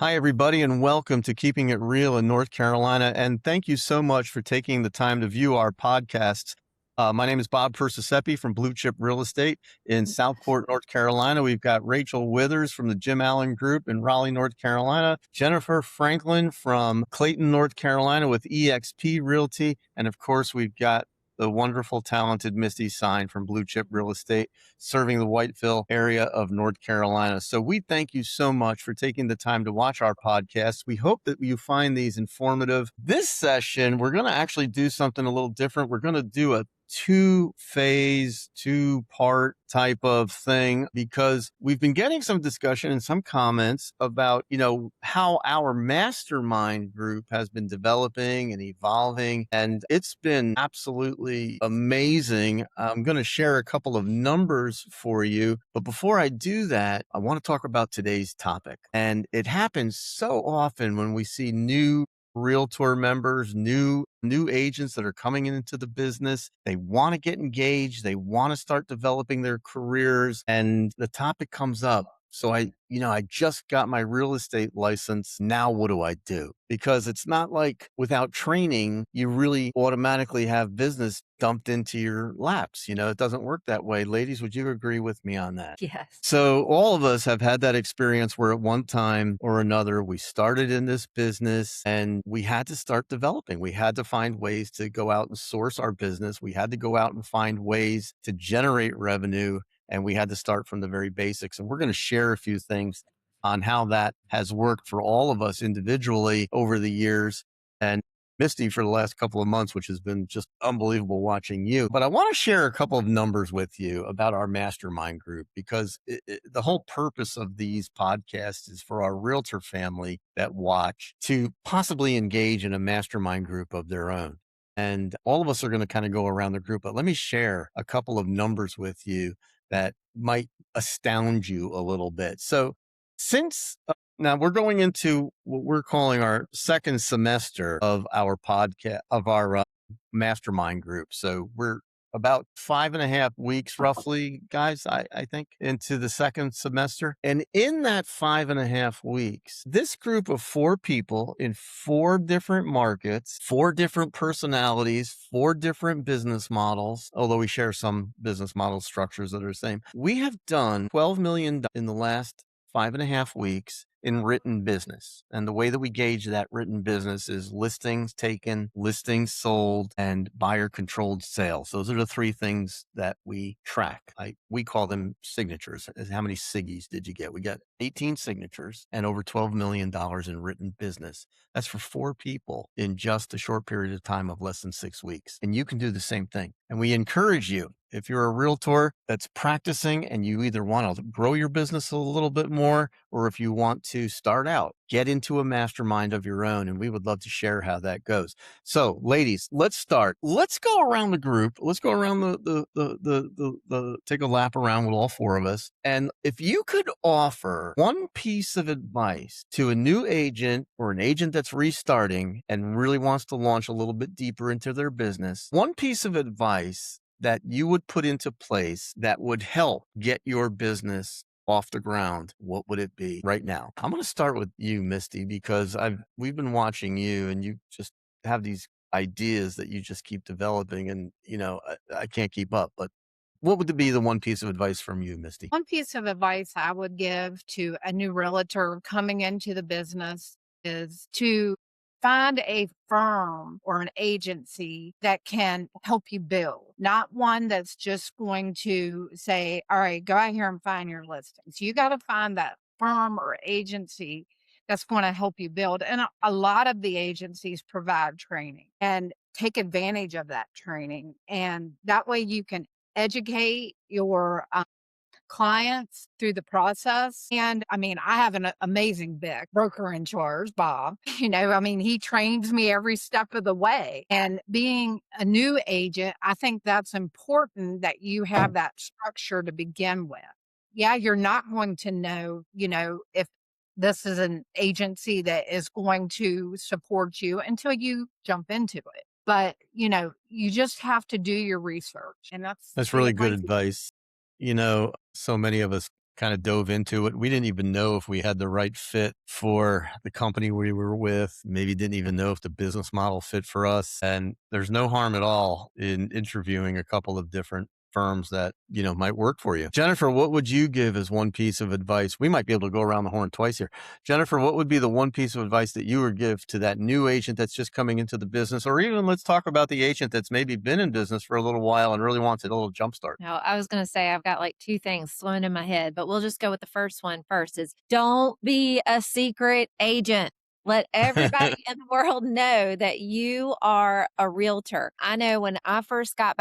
Hi, everybody, and welcome to Keeping It Real in North Carolina. And thank you so much for taking the time to view our podcasts. My name is Bob Persisepi from Blue Chip Real Estate in Southport, North Carolina. We've got Rachel Withers from the Jim Allen Group in Raleigh, North Carolina, Jennifer Franklin from Clayton, North Carolina with eXp Realty. And of course, we've got the wonderful, talented Misty Sign from Blue Chip Real Estate, serving the Whiteville area of North Carolina. So we thank you so much for taking the time to watch our podcast. We hope that you find these informative. This session, we're going to actually do something a little different. We're going to do a two-phase, two-part type of thing because we've been getting some discussion and some comments about, how our mastermind group has been developing and evolving. And it's been absolutely amazing. I'm going to share a couple of numbers for you. But before I do that, I want to talk about today's topic. And it happens so often when we see new realtor members, new agents that are coming into the business. They want to get engaged. They want to start developing their careers. And the topic comes up. So I just got my real estate license. Now what do I do? Because it's not like without training, you really automatically have business dumped into your laps. It doesn't work that way. Ladies, would you agree with me on that? Yes. So all of us have had that experience where at one time or another, we started in this business and we had to start developing. We had to find ways to go out and source our business. We had to go out and find ways to generate revenue. And we had to start from the very basics. And we're going to share a few things on how that has worked for all of us individually over the years. And Misty for the last couple of months, which has been just unbelievable watching you. But I want to share a couple of numbers with you about our mastermind group, because the whole purpose of these podcasts is for our realtor family that watch to possibly engage in a mastermind group of their own. And all of us are going to kind of go around the group, but let me share a couple of numbers with you that might astound you a little bit. So since now we're going into what we're calling our second semester of our podcast, of our mastermind group. So we're about 5.5 weeks roughly, guys, I think, into the second semester. And in that 5.5 weeks, this group of 4 people in 4 different markets, 4 different personalities, 4 different business models, although we share some business model structures that are the same, we have done $12 million in the last 5.5 weeks in written business. And the way that we gauge that written business is listings taken, listings sold, and buyer controlled sales. Those are the 3 things that we track. We call them signatures. How many siggies did you get? We got 18 signatures and over $12 million in written business. That's for 4 people in just a short period of time of less than 6 weeks. And you can do the same thing. And we encourage you, if you're a realtor that's practicing and you either want to grow your business a little bit more, or if you want to start out, get into a mastermind of your own. And we would love to share how that goes. So ladies, let's start. Let's go around the group. Let's go around take a lap around with all 4 of us. And if you could offer one piece of advice to a new agent or an agent that's restarting and really wants to launch a little bit deeper into their business, one piece of advice that you would put into place that would help get your business off the ground, what would it be right now? I'm going to start with you, Misty, because we've been watching you and you just have these ideas that you just keep developing, and I can't keep up. But what would be the one piece of advice from you, Misty? One piece of advice I would give to a new realtor coming into the business is to find a firm or an agency that can help you build, not one that's just going to say, all right, go out here and find your listings. You got to find that firm or agency that's going to help you build. And a lot of the agencies provide training, and take advantage of that training. And that way you can educate your clients through the process. And I mean, I have an amazing broker in charge, Bob. He trains me every step of the way. And being a new agent, I think that's important that you have that structure to begin with. Yeah, you're not going to know, if this is an agency that is going to support you until you jump into it. But, you just have to do your research. And that's That's the really good advice. advice. So many of us kind of dove into it. We didn't even know if we had the right fit for the company we were with, maybe didn't even know if the business model fit for us. And there's no harm at all in interviewing a couple of different firms that, might work for you. Jennifer, what would you give as one piece of advice? We might be able to go around the horn twice here. Jennifer, what would be the one piece of advice that you would give to that new agent that's just coming into the business? Or even let's talk about the agent that's maybe been in business for a little while and really wants a little jump start. No, I was gonna say I've got like 2 things swimming in my head, but we'll just go with the first one first is don't be a secret agent. Let everybody in the world know that you are a realtor. I know when I first got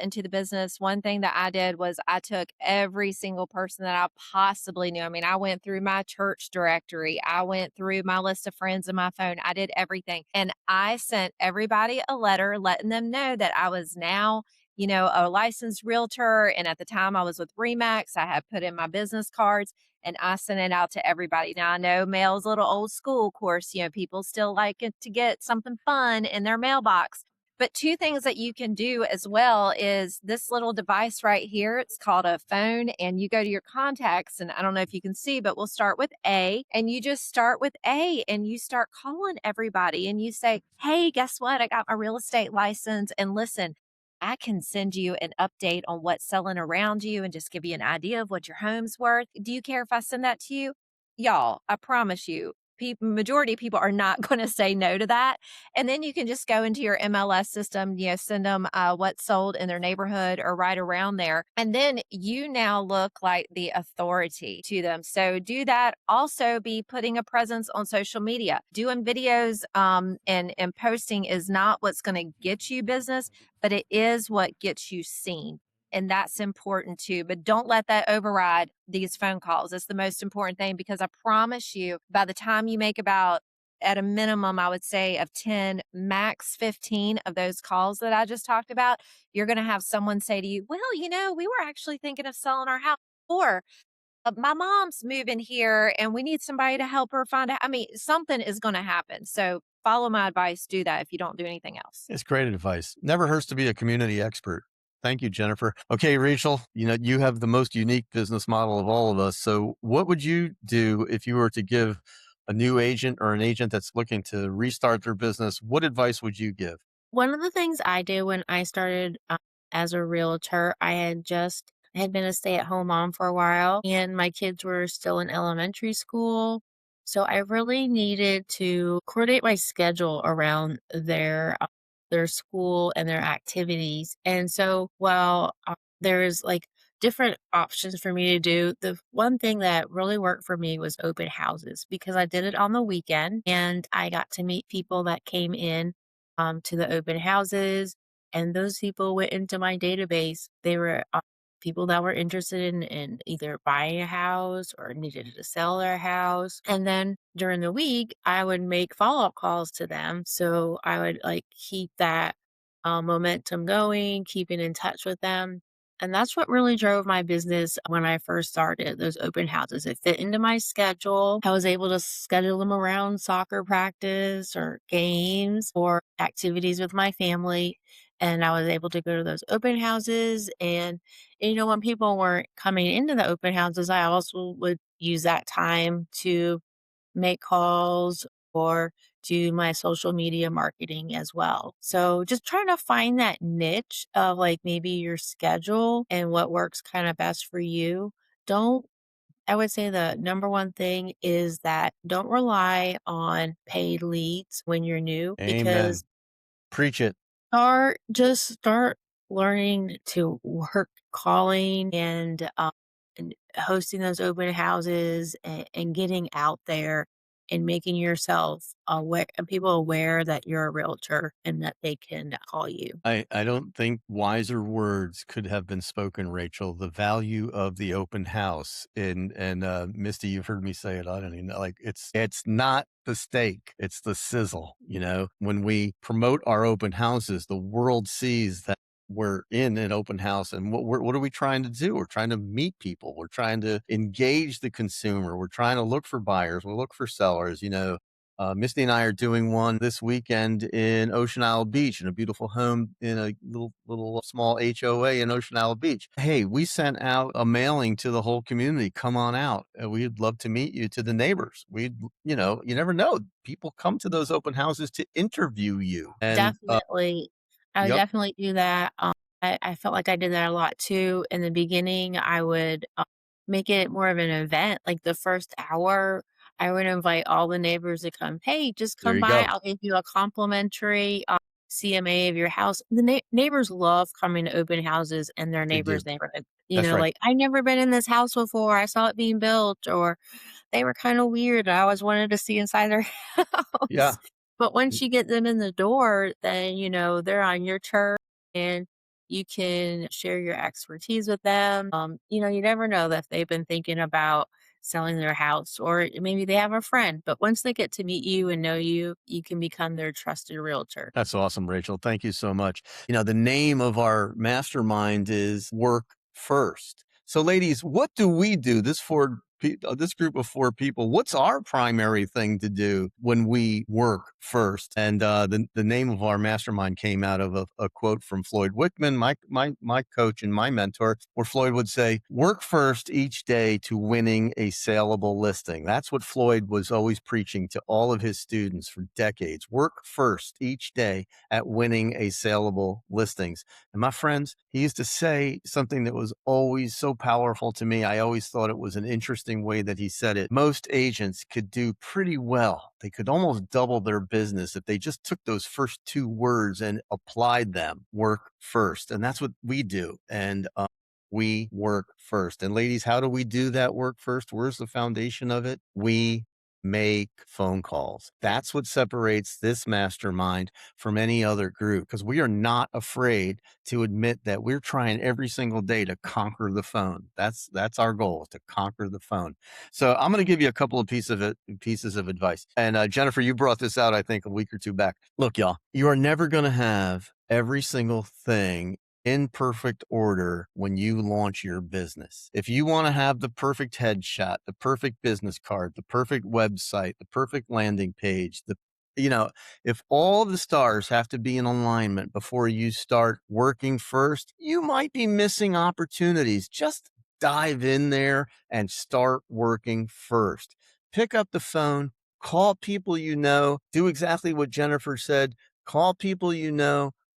into the business, one thing that I did was I took every single person that I possibly knew. I mean, I went through my church directory. I went through my list of friends in my phone. I did everything. And I sent everybody a letter letting them know that I was now a licensed realtor. And at the time I was with Remax, I had put in my business cards and I sent it out to everybody. Now I know mail's a little old school, of course, people still like it to get something fun in their mailbox. But two things that you can do as well is this little device right here. It's called a phone, and you go to your contacts. And I don't know if you can see, but we'll start with A. And you just start with A and you start calling everybody and you say, hey, guess what? I got my real estate license. And listen, I can send you an update on what's selling around you and just give you an idea of what your home's worth. Do you care if I send that to you? Y'all, I promise you, majority of people are not going to say no to that. And then you can just go into your MLS system, send them what's sold in their neighborhood or right around there. And then you now look like the authority to them. So do that. Also be putting a presence on social media. Doing videos and posting is not what's going to get you business, but it is what gets you seen. And that's important too. But don't let that override these phone calls. It's the most important thing because I promise you, by the time you make about at a minimum, I would say of 10, max 15 of those calls that I just talked about, you're going to have someone say to you, well, we were actually thinking of selling our house. Or my mom's moving here and we need somebody to help her find out. I mean, something is going to happen. So follow my advice. Do that if you don't do anything else. It's great advice. Never hurts to be a community expert. Thank you, Jennifer. Okay, Rachel, you have the most unique business model of all of us. So, what would you do if you were to give a new agent or an agent that's looking to restart their business? What advice would you give? One of the things I did when I started as a realtor, I had been a stay-at-home mom for a while, and my kids were still in elementary school. So I really needed to coordinate my schedule around their school and their activities. And so while there's like different options for me to do, the one thing that really worked for me was open houses because I did it on the weekend and I got to meet people that came in to the open houses. And those people went into my database. They were people that were interested in either buying a house or needed to sell their house. And then during the week, I would make follow up calls to them. So I would like keep that momentum going, keeping in touch with them. And that's what really drove my business when I first started those open houses. It fit into my schedule. I was able to schedule them around soccer practice or games or activities with my family. And I was able to go to those open houses. And, when people weren't coming into the open houses, I also would use that time to make calls or do my social media marketing as well. So just trying to find that niche of like maybe your schedule and what works kind of best for you. Don't I would say the number one thing is that don't rely on paid leads when you're new Amen. because Preach it. start learning to work calling and hosting those open houses and getting out there and making yourself aware and people aware that you're a realtor and that they can call you. I don't think wiser words could have been spoken, Rachel. The value of the open house. And Misty, you've heard me say it. I don't even know. Like it's not the steak, it's the sizzle. When we promote our open houses, the world sees that we're in an open house. And what are we trying to do? We're trying to meet people. We're trying to engage the consumer. We're trying to look for buyers. We look for sellers. Misty and I are doing one this weekend in Ocean Isle Beach in a beautiful home in a little small HOA in Ocean Isle Beach. Hey, we sent out a mailing to the whole community. Come on out. We'd love to meet you, to the neighbors. You never know. People come to those open houses to interview you. And Definitely. I would yep, definitely do that. I felt like I did that a lot too. In the beginning, I would make it more of an event. Like the first hour, I would invite all the neighbors to come. Hey, just there come you by. go. I'll give you a complimentary CMA of your house. The neighbors love coming to open houses in their They do. neighbor's neighborhood. That's right. Like, I've never been in this house before. I saw it being built, or they were kind of weird. I always wanted to see inside their Yeah. house. But once you get them in the door, then, they're on your turf and you can share your expertise with them. You never know that they've been thinking about selling their house, or maybe they have a friend, but once they get to meet you and know you, you can become their trusted realtor. That's awesome, Rachel. Thank you so much. The name of our mastermind is Work First. So, ladies, what do we do? This group of 4 people. What's our primary thing to do when we work first? And the name of our mastermind came out of a quote from Floyd Wickman, my coach and my mentor, where Floyd would say, "Work first each day to winning a saleable listing." That's what Floyd was always preaching to all of his students for decades. Work first each day at winning a saleable listings. And my friends, he used to say something that was always so powerful to me. I always thought it was an interesting way that he said it. Most agents could do pretty well. They could almost double their business if they just took those first 2 words and applied them. Work first. And that's what we do. And we work first. And ladies, how do we do that work first? Where's the foundation of it? We make phone calls. That's what separates this mastermind from any other group, because we are not afraid to admit that we're trying every single day to conquer the phone. That's our goal, to conquer the phone. So I'm going to give you a couple of pieces of advice. And Jennifer, you brought this out, I think, a week or 2 back. Look, y'all, you are never going to have every single thing in perfect order when you launch your business. If you want to have the perfect headshot, the perfect business card, the perfect website, the perfect landing page, if all the stars have to be in alignment before you start working first, you might be missing opportunities. Just dive in there and start working first. Pick up the phone, call people do exactly what Jennifer said. Call people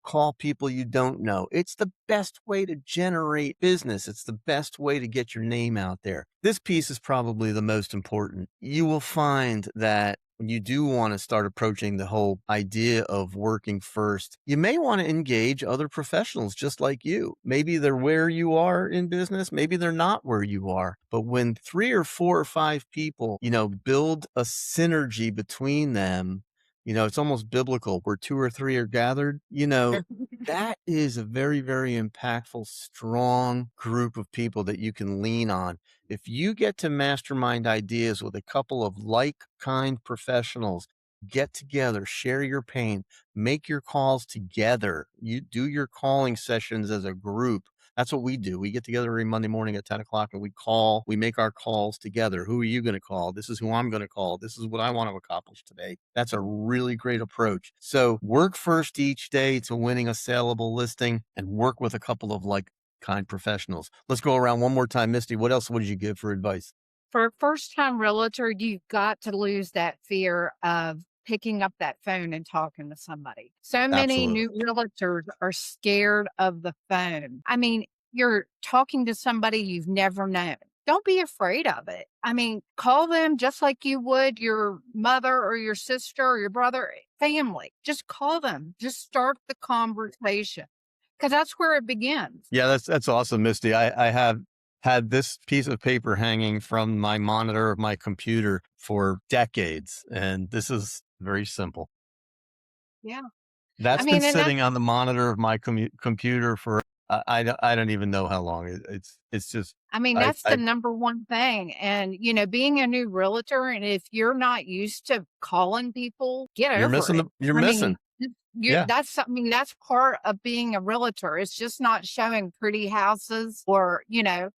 call people you don't know. It's the best way to generate business. It's the best way to get your name out there. This piece is probably the most important. You will find that when you do want to start approaching the whole idea of working first, you may want to engage other professionals just like you. Maybe they're where you are in business. Maybe they're not where you are. But when 3 or 4 or 5 people, build a synergy between them, it's almost biblical where 2 or 3 are gathered, that is a very, very impactful, strong group of people that you can lean on. If you get to mastermind ideas with a couple of like-kind professionals, get together, share your pain, make your calls together. You do your calling sessions as a group. That's what we do. We get together every Monday morning at 10 o'clock and we make our calls together. Who are you going to call? This is who I'm going to call. This is what I want to accomplish today. That's a really great approach. So work first each day to winning a saleable listing and work with a couple of like-kind professionals. Let's go around one more time. Misty, what else would you give for advice? For a first time realtor, you've got to lose that fear of picking up that phone and talking to somebody. So many Absolutely. new realtors are scared of the phone. I mean, you're talking to somebody you've never known. Don't be afraid of it. I mean, call them just like you would your mother or your sister or your brother, family. Just call them. Just start the conversation because that's where it begins. Yeah, that's awesome, Misty. I have had this piece of paper hanging from my monitor of my computer for decades, and this is very simple. Yeah. I That's been mean, and that's sitting on the monitor of my computer for I don't even know how long. It's just I mean, I that's the number one thing. And, being a new realtor, and if you're not used to calling people, get over it. you're I missing. mean, Yeah, that's something that's part of being a realtor. It's just not showing pretty houses or,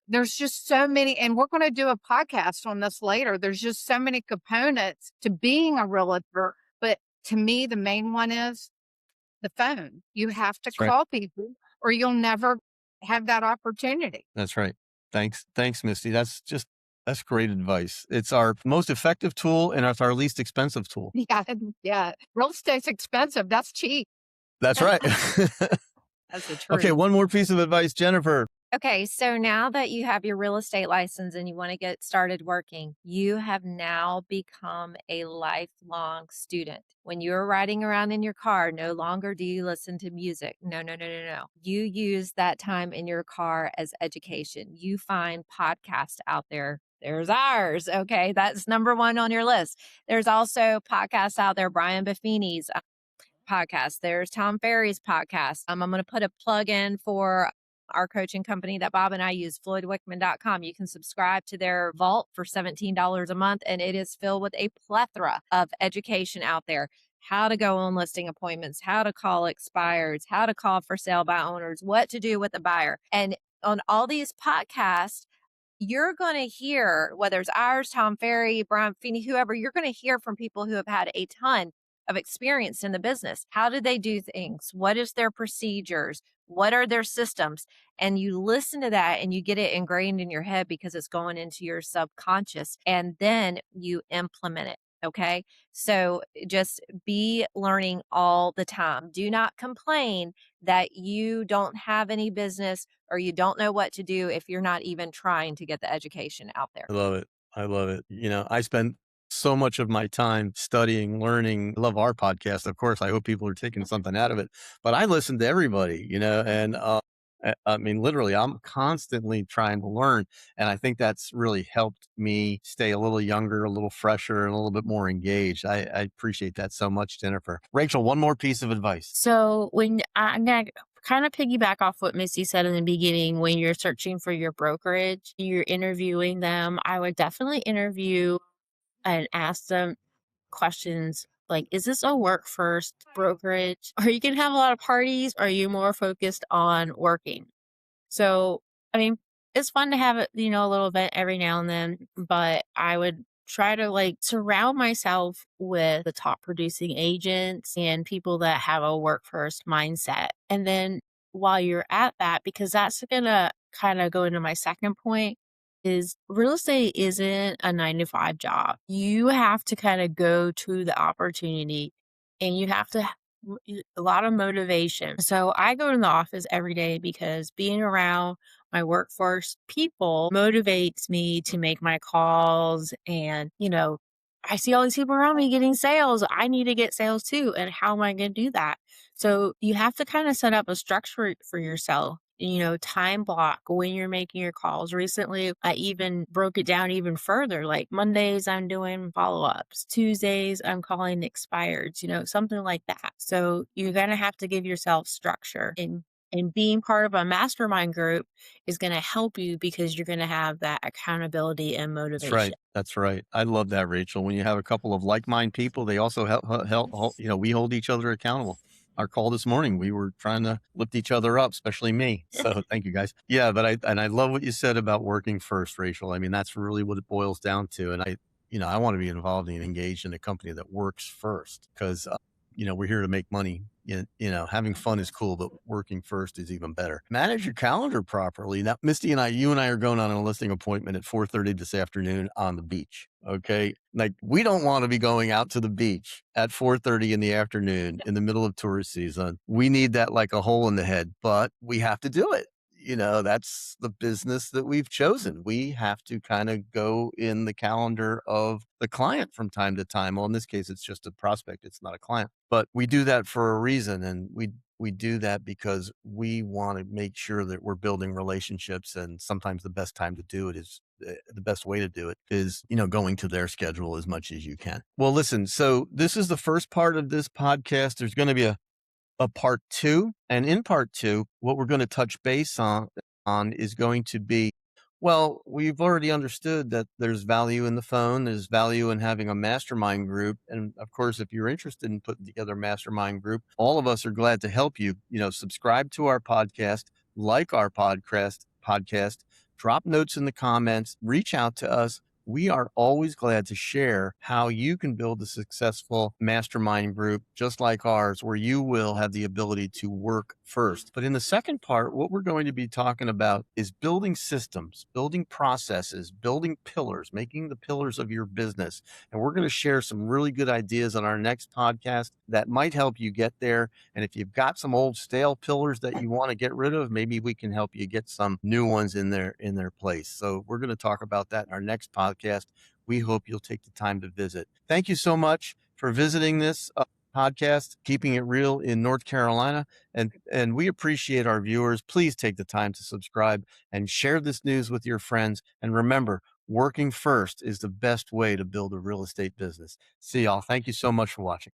there's just so many, and we're going to do a podcast on this later. There's just so many components to being a realtor. But to me, the main one is the phone. You have to that's right. call people or you'll never have that opportunity. That's right. Thanks, Misty. That's great advice. It's our most effective tool and it's our least expensive tool. Yeah. Yeah. Real estate's expensive. That's cheap. That's right. That's the Okay, truth. one more piece of advice, Jennifer. Okay, so now that you have your real estate license and you want to get started working, you have now become a lifelong student. When you're riding around in your car, no longer do you listen to music. No, no, no, no, no. You use that time in your car as education. You find podcasts out there. There's ours. Okay, that's number one on your list. There's also podcasts out there, Brian Buffini's podcast. There's Tom Ferry's podcast. I'm going to put a plug in for our coaching company that Bob and I use, floydwickman.com. You can subscribe to their vault for $17 a month, and it is filled with a plethora of education out there. How to go on listing appointments, how to call expireds, how to call for sale by owners, what to do with a buyer. And on all these podcasts, you're going to hear, whether it's ours, Tom Ferry, Brian Feeney, whoever, you're going to hear from people who have had a ton of experience in the business. How do they do things? What is their procedures? What are their systems? And you listen to that and you get it ingrained in your head because it's going into your subconscious, and then you implement it. Okay. So just be learning all the time. Do not complain that you don't have any business or you don't know what to do if you're not even trying to get the education out there. I love it. I love it. I spend so much of my time studying, learning. I love our podcast. Of course, I hope people are taking something out of it, but I listen to everybody, and I mean, literally, I'm constantly trying to learn. And I think that's really helped me stay a little younger, a little fresher, and a little bit more engaged. I appreciate that so much, Jennifer. Rachel, one more piece of advice. So when I'm going to kind of piggyback off what Missy said in the beginning, when you're searching for your brokerage, you're interviewing them, I would definitely interview and ask them questions like, is this a work first brokerage? Or you can have a lot of parties, or are you more focused on working? So, I mean, it's fun to have a little event every now and then, but I would try to surround myself with the top producing agents and people that have a work first mindset. And then while you're at that, because that's going to kind of go into my second point, is real estate isn't a 9 to 5 job. You have to kind of go to the opportunity, and you have to a lot of motivation. So I go to the office every day because being around my workforce people motivates me to make my calls. And, I see all these people around me getting sales. I need to get sales too. And how am I going to do that? So you have to kind of set up a structure for yourself. Time block when you're making your calls. Recently, I even broke it down even further. Like Mondays, I'm doing follow-ups. Tuesdays, I'm calling expireds, something like that. So you're going to have to give yourself structure. And being part of a mastermind group is going to help you because you're going to have that accountability and That's motivation. right. That's right. I love that, Rachel. When you have a couple of like-minded people, they also help, we hold each other accountable. Our call this morning, we were trying to lift each other up, especially me. So thank you guys. Yeah, but I love what you said about working first, Rachel. I mean, that's really what it boils down to. And I want to be involved and engaged in a company that works first because, we're here to make money. Having fun is cool, but working first is even better. Manage your calendar properly. Now, Misty you and I are going on a listing appointment at 4:30 this afternoon on the beach. Okay. Like we don't want to be going out to the beach at 4:30 in the afternoon in the middle of tourist season. We need that like a hole in the head, but we have to do it. That's the business that we've chosen. We have to kind of go in the calendar of the client from time to time. Well, in this case, it's just a prospect. It's not a client, but we do that for a reason. And we do that because we want to make sure that we're building relationships. And sometimes the best time to do it is the best way to do it is, going to their schedule as much as you can. Well, listen, so this is the first part of this podcast. There's going to be a part 2. And in part 2, what we're going to touch base on is going to be Well, we've already understood that there's value in the phone, there's value in having a mastermind group. And of course, if you're interested in putting together a mastermind group, all of us are glad to help you. Subscribe to our podcast, like our podcast, drop notes in the comments, reach out to us. We are always glad to share how you can build a successful mastermind group just like ours, where you will have the ability to work first. But in the second part, what we're going to be talking about is building systems, building processes, building pillars, making the pillars of your business. And we're going to share some really good ideas on our next podcast that might help you get there. And if you've got some old stale pillars that you want to get rid of, maybe we can help you get some new ones in their place. So we're going to talk about that in our next podcast. We hope you'll take the time to visit. Thank you so much for visiting this podcast, Keeping It Real in North Carolina. And we appreciate our viewers. Please take the time to subscribe and share this news with your friends. And remember, working first is the best way to build a real estate business. See y'all. Thank you so much for watching.